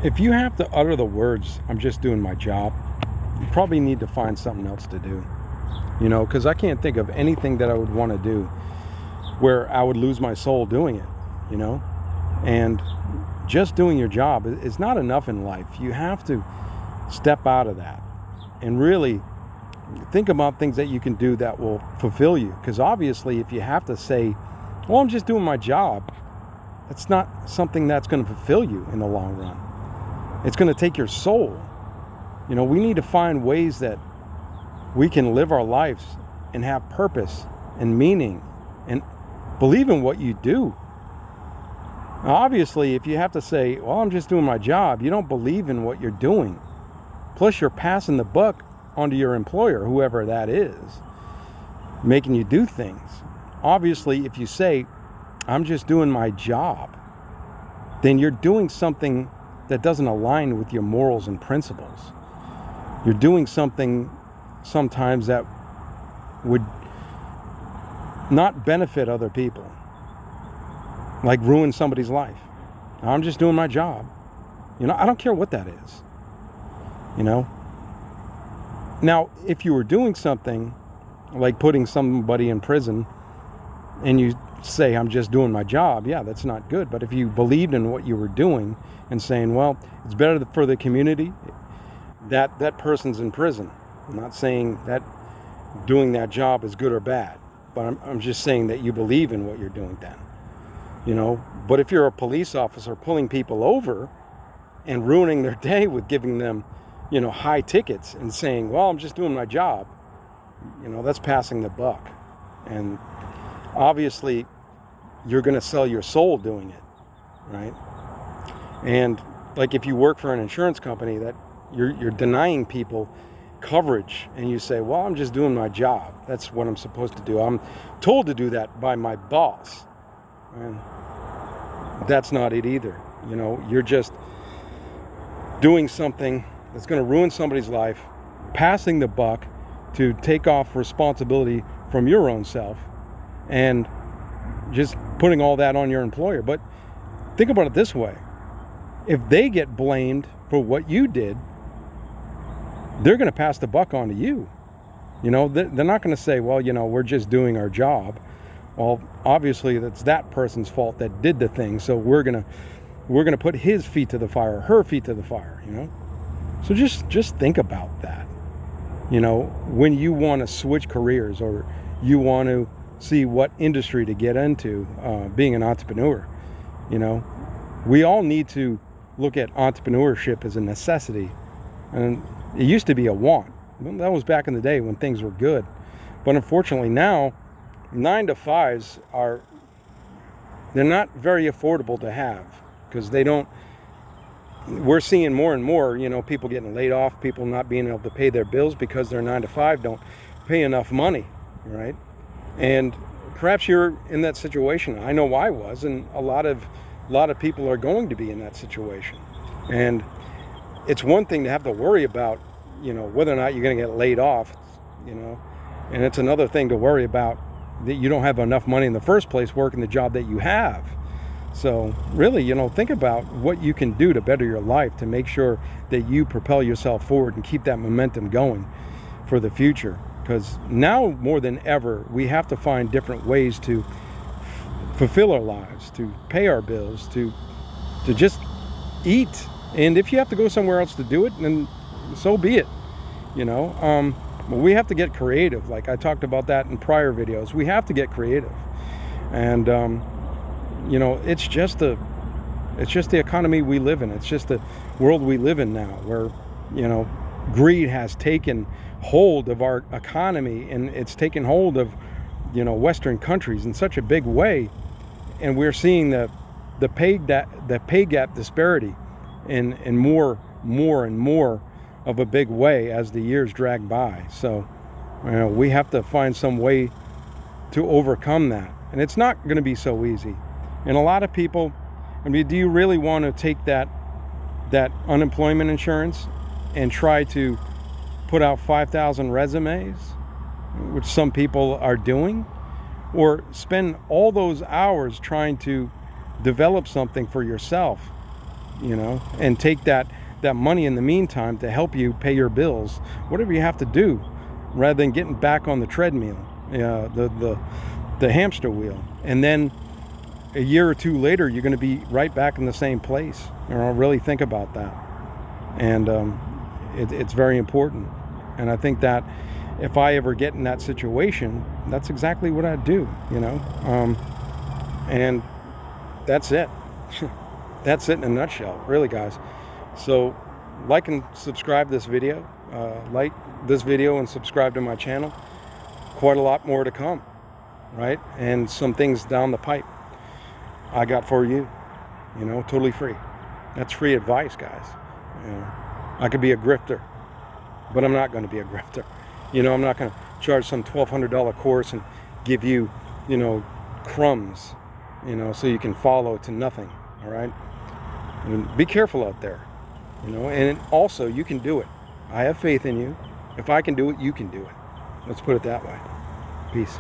If you have to utter the words, I'm just doing my job, you probably need to find something else to do. Because I can't think of anything that I would want to do where I would lose my soul doing it. And just doing your job is not enough in life. You have to step out of that and really think about things that you can do that will fulfill you. Because obviously, if you have to say, well, I'm just doing my job, it's not something that's going to fulfill you in the long run. It's going to take your soul. We need to find ways that we can live our lives and have purpose and meaning and believe in what you do. Now, obviously, if you have to say, well, I'm just doing my job, you don't believe in what you're doing. Plus, you're passing the buck onto your employer, whoever that is, making you do things. Obviously, if you say, I'm just doing my job, then you're doing something that doesn't align with your morals and principles. You're doing something sometimes that would not benefit other people, like ruin somebody's life. I'm just doing my job. I don't care what that is. Now, if you were doing something like putting somebody in prison and you say, I'm just doing my job, yeah, that's not good. But if you believed in what you were doing and saying, well, it's better for the community, that person's in prison. I'm not saying that doing that job is good or bad, but I'm just saying that you believe in what you're doing then. But if you're a police officer pulling people over and ruining their day with giving them, high tickets and saying, well, I'm just doing my job, that's passing the buck. And obviously, you're going to sell your soul doing it, right? And like if you work for an insurance company that you're denying people coverage and you say, well, I'm just doing my job. That's what I'm supposed to do. I'm told to do that by my boss. And that's not it either. You're just doing something that's going to ruin somebody's life, passing the buck to take off responsibility from your own self and just putting all that on your employer. But think about it this way. If they get blamed for what you did, they're going to pass the buck on to you. They're not going to say, well, we're just doing our job. Well, obviously that's that person's fault that did the thing. So we're going to put his feet to the fire, her feet to the fire, So just think about that. When you want to switch careers or you want to see what industry to get into, being an entrepreneur, we all need to look at entrepreneurship as a necessity. And it used to be a want. That was back in the day when things were good. But unfortunately now, 9-to-5s they're not very affordable to have because we're seeing more and more, people getting laid off, people not being able to pay their bills because their 9-to-5 don't pay enough money, right? And perhaps you're in that situation. I know I was, and a lot of people are going to be in that situation. And it's one thing to have to worry about, whether or not you're going to get laid off, and it's another thing to worry about that you don't have enough money in the first place working the job that you have. So really, think about what you can do to better your life to make sure that you propel yourself forward and keep that momentum going for the future. Because now more than ever, we have to find different ways to fulfill our lives, to pay our bills, to just eat. And if you have to go somewhere else to do it, then so be it. But we have to get creative. Like I talked about that in prior videos. We have to get creative. And it's just the economy we live in. It's just the world we live in now, where greed has taken hold of our economy, and it's taken hold of Western countries in such a big way, and we're seeing the pay gap disparity in more and more of a big way as the years drag by. So we have to find some way to overcome that, and it's not going to be so easy. And a lot of people, do you really want to take that unemployment insurance and try to put out 5,000 resumes, which some people are doing, or spend all those hours trying to develop something for yourself and take that money in the meantime to help you pay your bills, whatever you have to do, rather than getting back on the treadmill, the hamster wheel. And then a year or two later, you're going to be right back in the same place. Really think about that. And it's very important. And I think that if I ever get in that situation, that's exactly what I'd do, and that's it. That's it in a nutshell, really, guys. So like and subscribe this video. Like this video and subscribe to my channel. Quite a lot more to come, right? And some things down the pipe I got for you, totally free. That's free advice, guys. I could be a grifter, but I'm not going to be a grifter. I'm not going to charge some $1,200 course and give you, crumbs, so you can follow to nothing. All right. And be careful out there, and also you can do it. I have faith in you. If I can do it, you can do it. Let's put it that way. Peace.